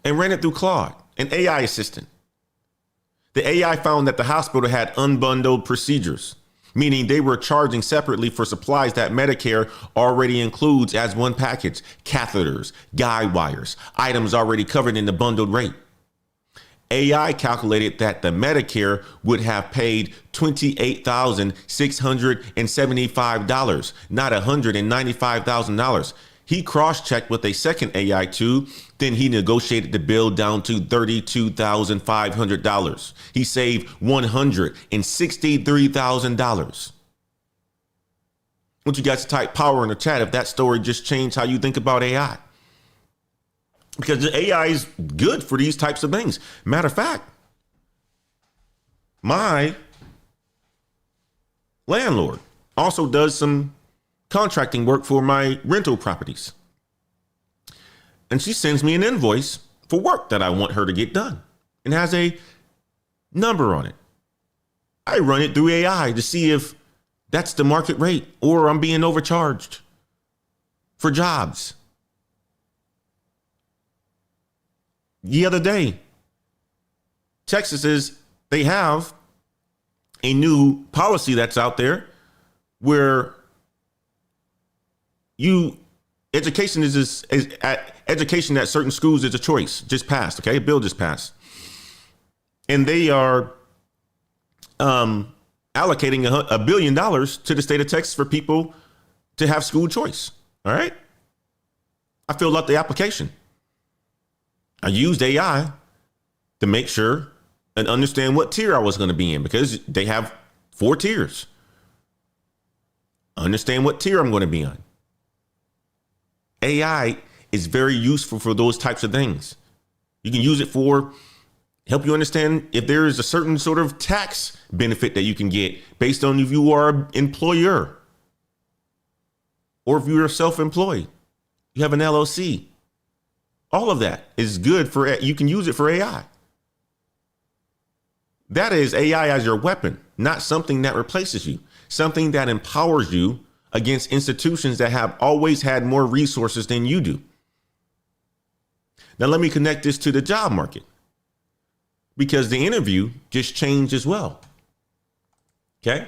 A: and ran it through Claude, an AI assistant. The AI found that the hospital had unbundled procedures, meaning they were charging separately for supplies that Medicare already includes as one package: catheters, guide wires, items already covered in the bundled rate. AI calculated that the Medicare would have paid $28,675, not $195,000. He cross-checked with a second AI tool. Then he negotiated the bill down to $32,500. He saved $163,000. I want you guys to type power in the chat if that story just changed how you think about AI. Because the AI is good for these types of things. Matter of fact, my landlord also does some contracting work for my rental properties. And she sends me an invoice for work that I want her to get done and has a number on it. I run it through AI to see if that's the market rate or I'm being overcharged for jobs. The other day, they have a new policy that's out there where education education at certain schools is a choice. Just passed, okay? A bill just passed. And they are allocating $1 billion to the state of Texas for people to have school choice, all right? I filled out the application. I used AI to make sure and understand what tier I was going to be in because they have 4 tiers. Understand what tier I'm going to be on. AI is very useful for those types of things. You can use it for help you understand if there is a certain sort of tax benefit that you can get based on if you are an employer or if you're self-employed, you have an LLC. All of that is good for, you can use it for AI. That is AI as your weapon, not something that replaces you, something that empowers you against institutions that have always had more resources than you do. Now, let me connect this to the job market because the interview just changed as well. Okay.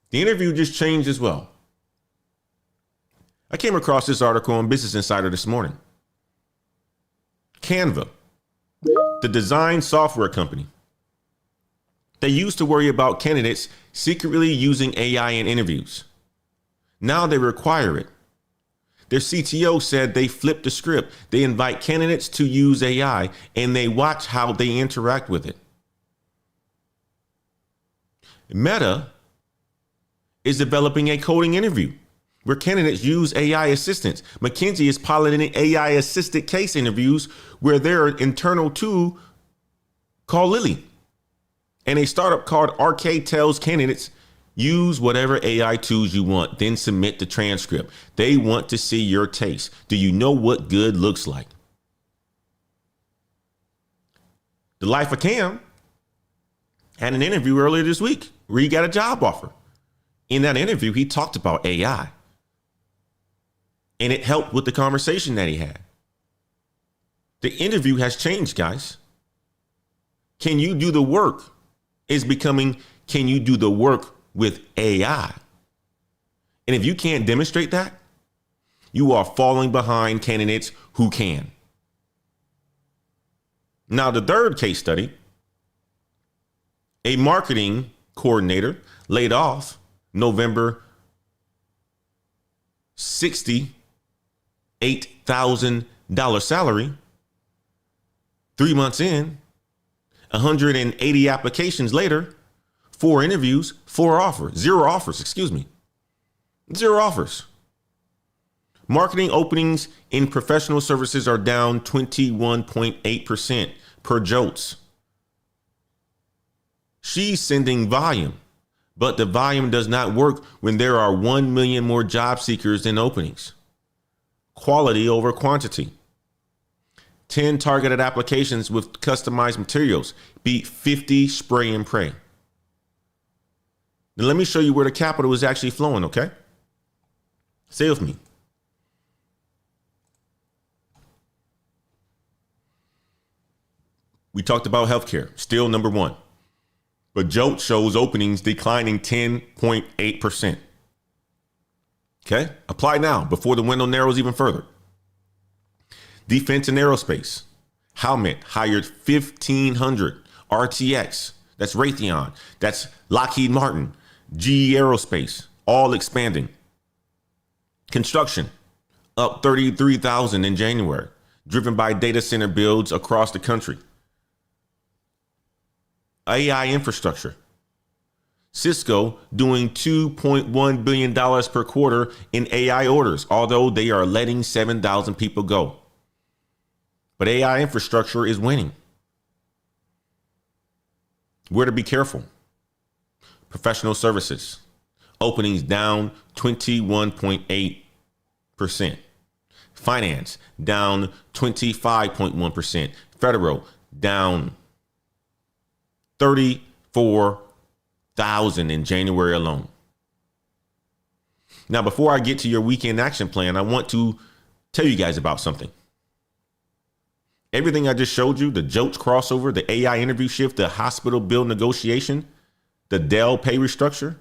A: The interview just changed as well. I came across this article on Business Insider this morning. Canva, the design software company, they used to worry about candidates secretly using AI in interviews. Now they require it. Their CTO said they flipped the script. They invite candidates to use AI and they watch how they interact with it. Meta is developing a coding interview where candidates use AI assistants. McKinsey is piloting AI assisted case interviews where their internal tool called Lily. And a startup called Arcade tells candidates, use whatever AI tools you want, then submit the transcript. They want to see your taste. Do you know what good looks like? The Life of Cam had an interview earlier this week where he got a job offer. In that interview, he talked about AI. And it helped with the conversation that he had. The interview has changed, guys. Can you do the work? Is becoming, can you do the work with AI? And if you can't demonstrate that, you are falling behind candidates who can. Now, the third case study, a marketing coordinator laid off November, $68,000 salary. 3 months in, 180 applications later, 4 interviews, 0 offers. 0 offers. Marketing openings in professional services are down 21.8% per JOLTS. She's sending volume, but the volume does not work when there are 1 million more job seekers than openings. Quality over quantity. 10 targeted applications with customized materials beat 50 spray and pray. Now let me show you where the capital is actually flowing, okay? Stay with me. We talked about healthcare, still number one. But JOLTS shows openings declining 10.8%. Okay? Apply now before the window narrows even further. Defense and aerospace. Howmet hired 1,500. RTX, that's Raytheon, that's Lockheed Martin, GE Aerospace, all expanding. Construction, up 33,000 in January, driven by data center builds across the country. AI infrastructure. Cisco doing $2.1 billion per quarter in AI orders, although they are letting 7,000 people go. But AI infrastructure is winning. Where to be careful. Professional services. Openings down 21.8%. Finance down 25.1%. Federal down 34,000 in January alone. Now, before I get to your weekend action plan, I want to tell you guys about something. Everything I just showed you, the JOLTS crossover, the AI interview shift, the hospital bill negotiation, the Dell pay restructure,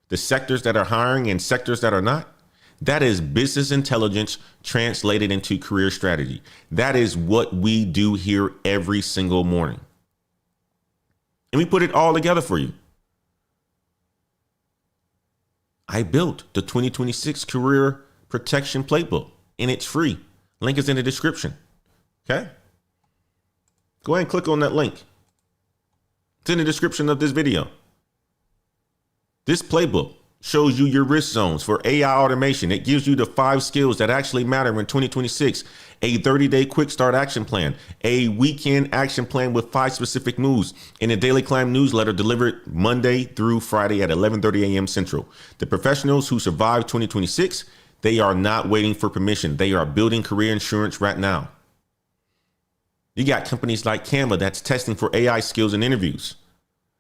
A: the sectors that are hiring and sectors that are not, that is business intelligence translated into career strategy. That is what we do here every single morning. And we put it all together for you. I built the 2026 Career Protection Playbook, and it's free. Link is in the description. Okay? Go ahead and click on that link. It's in the description of this video. This playbook shows you your risk zones for AI automation. It gives you the 5 skills that actually matter in 2026. A 30-day quick start action plan, a weekend action plan with 5 specific moves, and a daily climb newsletter delivered Monday through Friday at 11:30 a.m. Central. The professionals who survive 2026, they are not waiting for permission. They are building career insurance right now. You got companies like Canva that's testing for AI skills in interviews.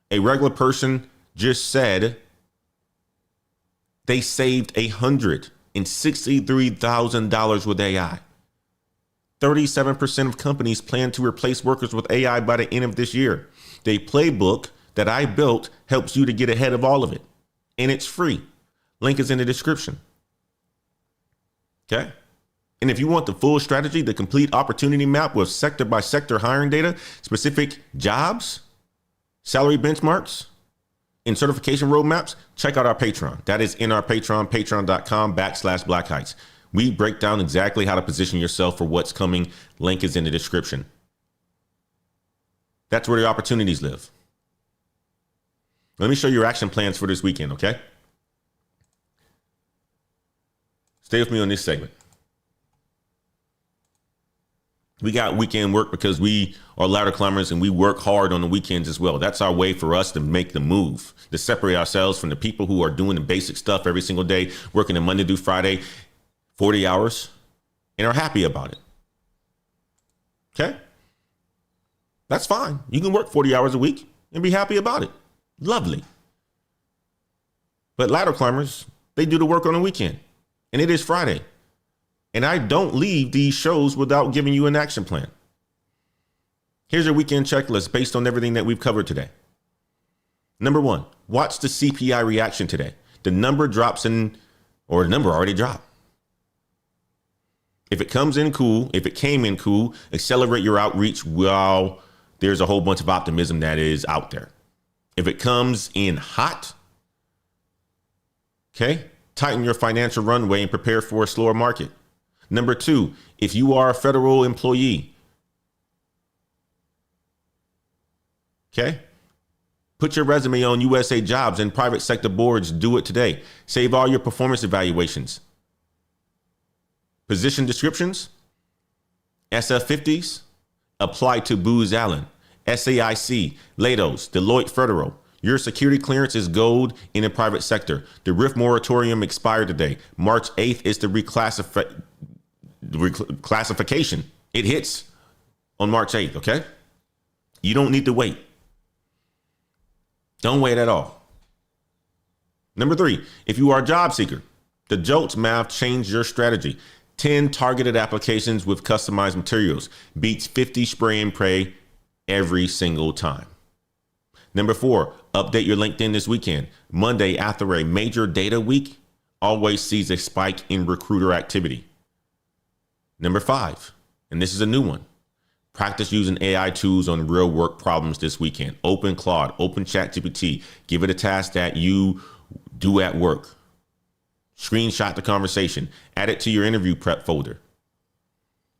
A: A regular person just said they saved $163,000 with AI. 37% of companies plan to replace workers with AI by the end of this year. The playbook that I built helps you to get ahead of all of it. And it's free. Link is in the description. Okay? And if you want the full strategy, the complete opportunity map with sector by sector hiring data, specific jobs, salary benchmarks, and certification roadmaps, check out our Patreon. That is in our Patreon, patreon.com/Black Heights. We break down exactly how to position yourself for what's coming. Link is in the description. That's where the opportunities live. Let me show you your action plans for this weekend, okay? Stay with me on this segment. We got weekend work because we are ladder climbers and we work hard on the weekends as well. That's our way for us to make the move, to separate ourselves from the people who are doing the basic stuff every single day, working the Monday through Friday, 40 hours, and are happy about it. Okay? That's fine. You can work 40 hours a week and be happy about it. Lovely. But ladder climbers, they do the work on the weekend, and it is Friday. And I don't leave these shows without giving you an action plan. Here's your weekend checklist based on everything that we've covered today. Number 1, watch the CPI reaction today. The number drops in, or the number already dropped. If it comes in cool, if it came in cool, accelerate your outreach while there's a whole bunch of optimism that is out there. If it comes in hot, okay, tighten your financial runway and prepare for a slower market. Number 2, if you are a federal employee, okay, put your resume on USA Jobs and private sector boards. Do it today. Save all your performance evaluations. Position descriptions, SF50s, apply to Booz Allen, SAIC, Leidos, Deloitte Federal. Your security clearance is gold in the private sector. The RIF moratorium expired today. March 8th is the reclassification. It hits on March 8th, okay? You don't need to wait. Don't wait at all. Number 3, if you are a job seeker, The JOLTS math changed your strategy. 10 targeted applications with customized materials beats 50 spray and pray every single time. Number 4, update your LinkedIn this weekend. Monday, after a major data week, always sees a spike in recruiter activity. Number 5, and this is a new one, practice using AI tools on real work problems this weekend. Open Claude, open ChatGPT, give it a task that you do at work. Screenshot the conversation, add it to your interview prep folder.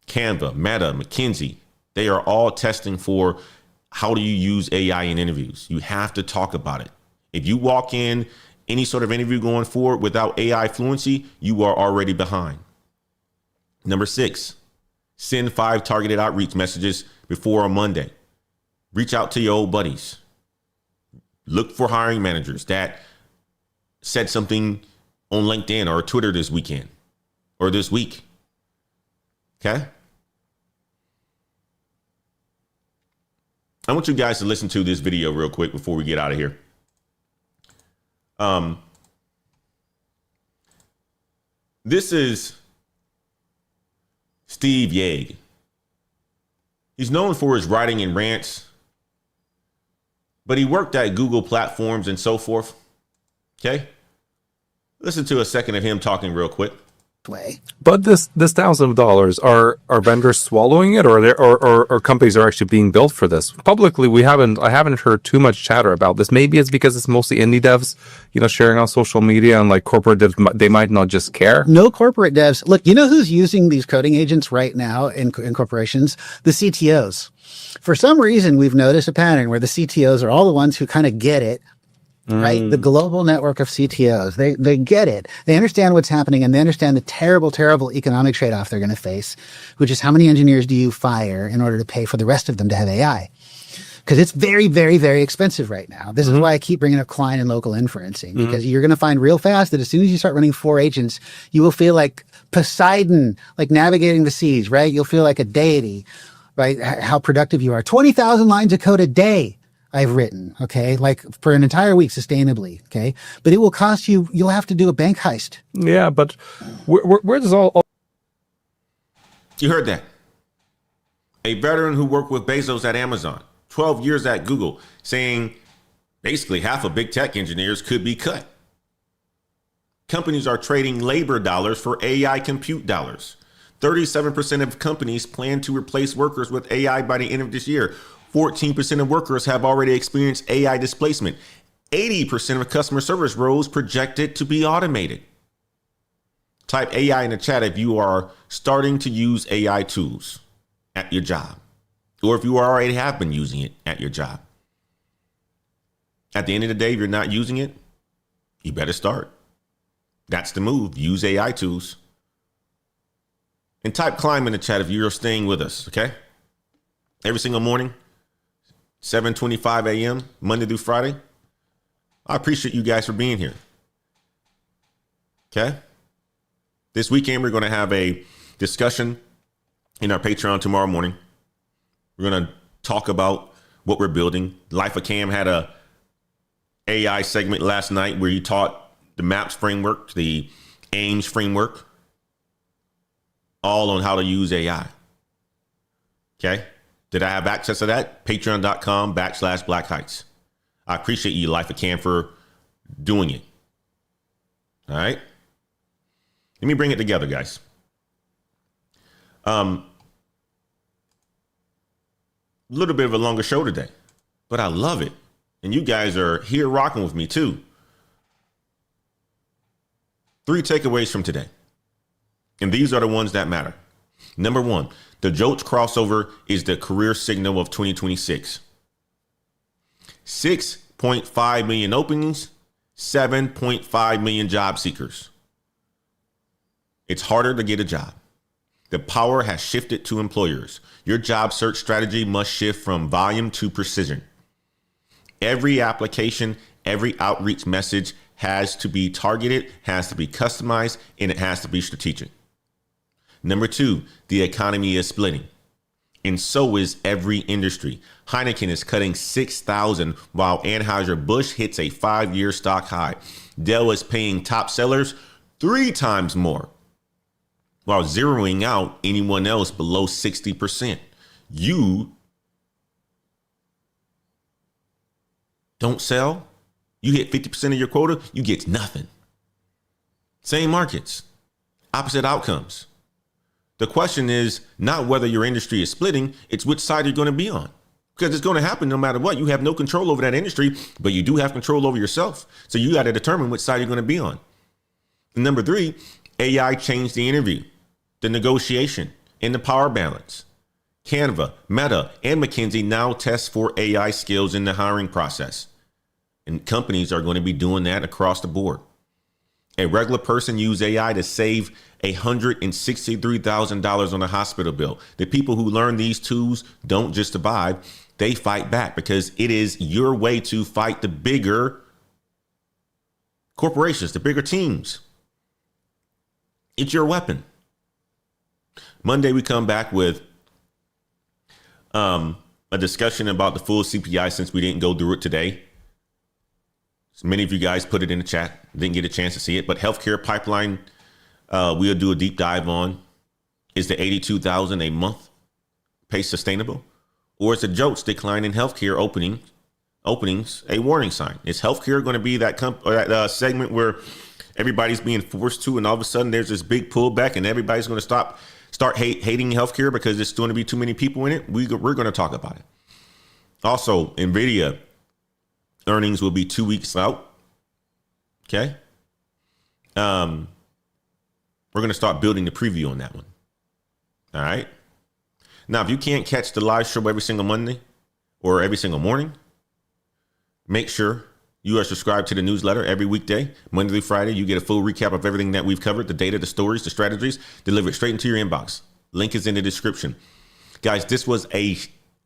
A: Canva, Meta, McKinsey, they are all testing for how do you use AI in interviews. You have to talk about it. If you walk in any sort of interview going forward without AI fluency, you are already behind. Number 6, send 5 targeted outreach messages before a Monday. Reach out to your old buddies. Look for hiring managers that said something on LinkedIn or Twitter this weekend or this week. Okay? I want you guys to listen to this video real quick before we get out of here. This is Steve Yeager. He's known for his writing and rants, but he worked at Google platforms and so forth. Okay? Listen to a second of him talking real quick.
K: But this $1,000 are vendors swallowing it, or companies are actually being built for this? Publicly, I haven't heard too much chatter about this. Maybe it's because it's mostly indie devs, sharing on social media, and like corporate devs, they might not just care.
L: No corporate devs. Look, you know who's using these coding agents right now in corporations? The CTOs. For some reason, we've noticed a pattern where the CTOs are all the ones who kind of get it. Right? The global network of CTOs, they get it. They understand what's happening, and they understand the terrible, terrible economic trade-off they're going to face, which is how many engineers do you fire in order to pay for the rest of them to have AI? Because it's very, very, very expensive right now. This is why I keep bringing up Klein and local inferencing, because you're going to find real fast that as soon as you start running 4 agents, you will feel like Poseidon, like navigating the seas, right? You'll feel like a deity, right? How productive you are. 20,000 lines of code a day. I've written, okay, like for an entire week sustainably, okay, but it will cost you. You'll have to do a bank heist.
K: Yeah, but where does all?
A: You heard that? A veteran who worked with Bezos at Amazon, 12 years at Google, saying basically half of big tech engineers could be cut. Companies are trading labor dollars for AI compute dollars. 37% of companies plan to replace workers with AI by the end of this year. 14% of workers have already experienced AI displacement. 80% of customer service roles projected to be automated. Type AI in the chat if you are starting to use AI tools at your job, or if you already have been using it at your job. At the end of the day, if you're not using it, you better start. That's the move. Use AI tools. And type climb in the chat if you're staying with us, okay? Every single morning. 7:25 a.m. Monday through Friday. I appreciate you guys for being here. Okay. This weekend, we're going to have a discussion in our Patreon tomorrow morning. We're going to talk about what we're building. Life of Cam had a AI segment last night where he taught the MAPS framework, the AIMS framework, all on how to use AI. Okay. Did I have access to that? Patreon.com/Black Heights. I appreciate you, Life of Cam, for doing it. All right. Let me bring it together, guys. A little bit of a longer show today, but I love it. And you guys are here rocking with me too. 3 takeaways from today. And these are the ones that matter. Number 1, the JOLTS crossover is the career signal of 2026. 6.5 million openings, 7.5 million job seekers. It's harder to get a job. The power has shifted to employers. Your job search strategy must shift from volume to precision. Every application, every outreach message has to be targeted, has to be customized, and it has to be strategic. Number 2, the economy is splitting, and so is every industry. Heineken is cutting 6,000 while Anheuser-Busch hits a 5-year stock high. Dell is paying top sellers 3 times more, while zeroing out anyone else below 60%. You don't sell, you hit 50% of your quota, you get nothing. Same markets, opposite outcomes. The question is not whether your industry is splitting, it's which side you're going to be on. Because it's going to happen no matter what. You have no control over that industry, but you do have control over yourself. So you got to determine which side you're going to be on. And number 3, AI changed the interview, the negotiation, and the power balance. Canva, Meta, and McKinsey now test for AI skills in the hiring process. And companies are going to be doing that across the board. A regular person used AI to save $163,000 on a hospital bill. The people who learn these tools don't just survive, they fight back, because it is your way to fight the bigger corporations, the bigger teams. It's your weapon. Monday, we come back with a discussion about the full CPI, since we didn't go through it today. So many of you guys put it in the chat, didn't get a chance to see it, but healthcare pipeline, we'll do a deep dive on. Is the 82,000 a month pace sustainable? Or is the JOLTS decline in healthcare openings a warning sign? Is healthcare going to be that segment where everybody's being forced to, and all of a sudden there's this big pullback and everybody's going to start hating healthcare because there's going to be too many people in it? We're going to talk about it. Also, NVIDIA earnings will be 2 weeks out. Okay. We're going to start building the preview on that one. All right. Now, if you can't catch the live show every single Monday or every single morning, make sure you are subscribed to the newsletter every weekday, Monday through Friday. You get a full recap of everything that we've covered, the data, the stories, the strategies, delivered straight into your inbox. Link is in the description. Guys, this was a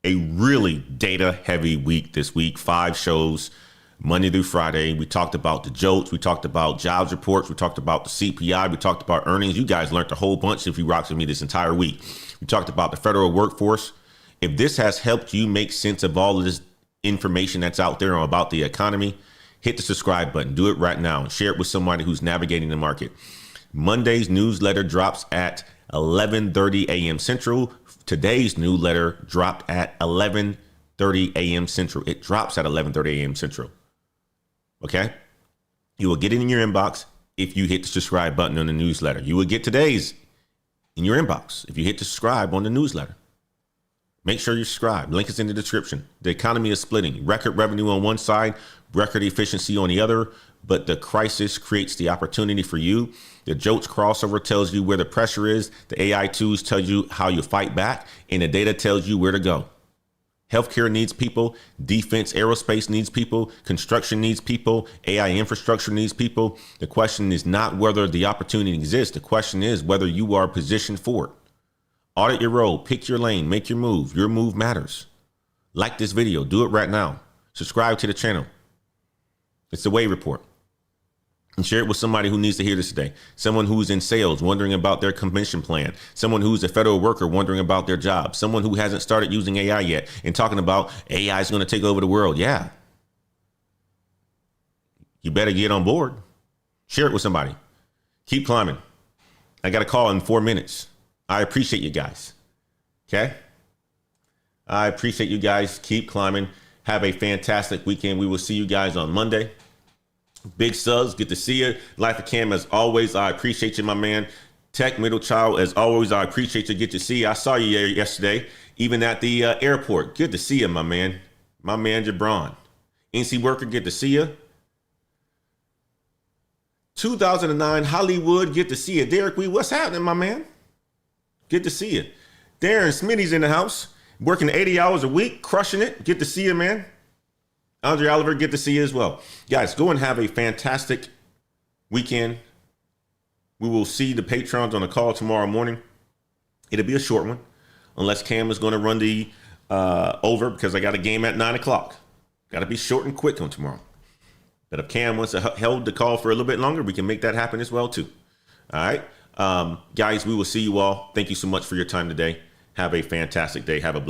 A: really data heavy week this week. 5 shows, Monday through Friday. We talked about the JOLTS. We talked about jobs reports. We talked about the CPI. We talked about earnings. You guys learned a whole bunch if you rocked with me this entire week. We talked about the federal workforce. If this has helped you make sense of all of this information that's out there about the economy, hit the subscribe button. Do it right now and share it with somebody who's navigating the market. Monday's newsletter drops at 11:30 a.m. Central. Today's newsletter dropped at 11:30 a.m. Central. It drops at 11:30 a.m. Central. Okay. You will get it in your inbox if you hit the subscribe button on the newsletter. You will get today's in your inbox if you hit the subscribe on the newsletter. Make sure you subscribe. Link is in the description. The economy is splitting. Record revenue on one side, record efficiency on the other, but the crisis creates the opportunity for you. The JOLTS crossover tells you where the pressure is. The AI tools tell you how you fight back, and the data tells you where to go. Healthcare needs people. Defense, aerospace needs people. Construction needs people. AI infrastructure needs people. The question is not whether the opportunity exists. The question is whether you are positioned for it. Audit your role, pick your lane, make your move. Your move matters. Like this video, do it right now. Subscribe to the channel. It's the Way Report. And share it with somebody who needs to hear this today. Someone who's in sales, wondering about their commission plan. Someone who's a federal worker, wondering about their job. Someone who hasn't started using AI yet and talking about AI is going to take over the world. Yeah. You better get on board. Share it with somebody. Keep climbing. I got a call in 4 minutes. I appreciate you guys. Okay. I appreciate you guys. Keep climbing. Have a fantastic weekend. We will see you guys on Monday. Big Subs, good to see you. Life of Cam, as always, I appreciate you, my man. Tech Middle Child, as always, I appreciate you. Good to see you. I saw you yesterday, even at the airport. Good to see you, my man. My man, Jabron. NC Worker, good to see you. 2009 Hollywood, good to see you. Derek Wee, what's happening, my man? Good to see you. Darren Smitty's in the house, working 80 hours a week, crushing it. Good to see you, man. Andre Oliver, good to see you as well. Guys, go and have a fantastic weekend. We will see the patrons on a call tomorrow morning. It'll be a short one, unless Cam is going to run the over, because I got a game at 9 o'clock. Got to be short and quick on tomorrow. But if Cam wants to hold the call for a little bit longer, we can make that happen as well, too. All right. Guys, we will see you all. Thank you so much for your time today. Have a fantastic day. Have a blessed